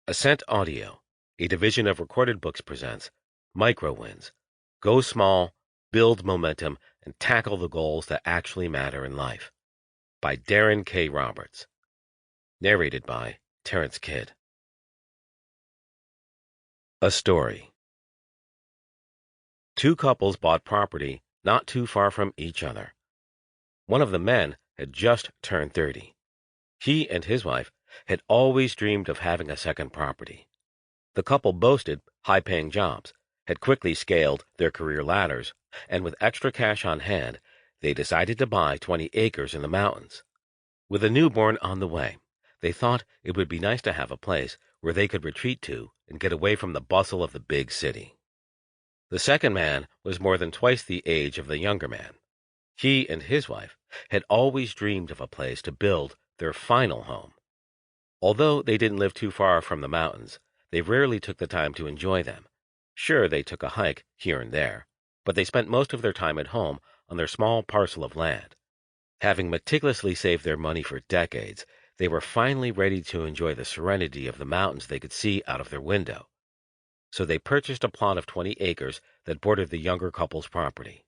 Ascent Audio, a division of Recorded Books, presents Microwins. Go small, build momentum, and tackle the goals that actually matter in life. By Daron K. Roberts. Narrated by Terrence Kidd. A story. Two couples bought property not too far from each other. One of the men had just turned 30. He and his wife had always dreamed of having a second property. The couple boasted high-paying jobs, had quickly scaled their career ladders, and with extra cash on hand, they decided to buy 20 acres in the mountains. With a newborn on the way, they thought it would be nice to have a place where they could retreat to and get away from the bustle of the big city. The second man was more than twice the age of the younger man. He and his wife had always dreamed of a place to build their final home. Although they didn't live too far from the mountains, they rarely took the time to enjoy them. Sure, they took a hike here and there, but they spent most of their time at home on their small parcel of land. Having meticulously saved their money for decades, they were finally ready to enjoy the serenity of the mountains they could see out of their window. So they purchased a plot of 20 acres that bordered the younger couple's property.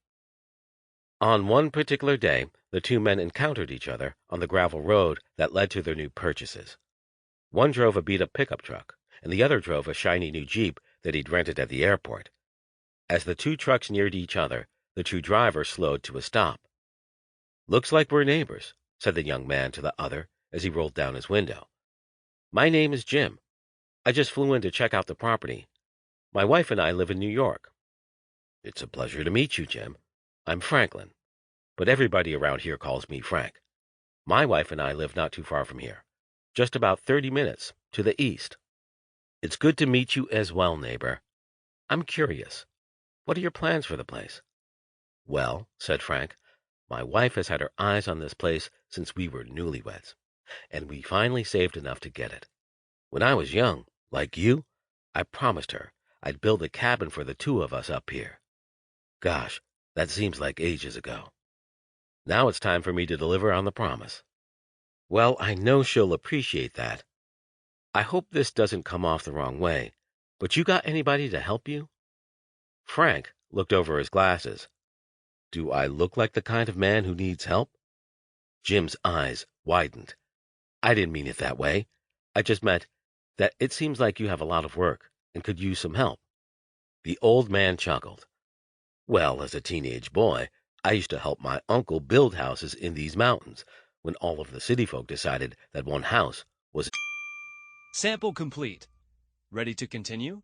On one particular day, the two men encountered each other on the gravel road that led to their new purchases. One drove a beat-up pickup truck, and the other drove a shiny new Jeep that he'd rented at the airport. As the two trucks neared each other, the two drivers slowed to a stop. "Looks like we're neighbors," said the young man to the other as he rolled down his window. "My name is Jim. I just flew in to check out the property. My wife and I live in New York." "It's a pleasure to meet you, Jim. I'm Franklin, but everybody around here calls me Frank. My wife and I live not too far from here, just about 30 minutes to the east." "It's good to meet you as well, neighbor. I'm curious. What are your plans for the place?" "Well," said Frank, "my wife has had her eyes on this place since we were newlyweds, and we finally saved enough to get it. When I was young, like you, I promised her I'd build a cabin for the two of us up here. Gosh, that seems like ages ago. Now it's time for me to deliver on the promise." "Well, I know she'll appreciate that. I hope this doesn't come off the wrong way, but you got anybody to help you?" Frank looked over his glasses. "Do I look like the kind of man who needs help?" Jim's eyes widened. "I didn't mean it that way. I just meant that it seems like you have a lot of work and could use some help." The old man chuckled. "Well, as a teenage boy, I used to help my uncle build houses in these mountains when all of the city folk decided that one house was..." Sample complete. Ready to continue?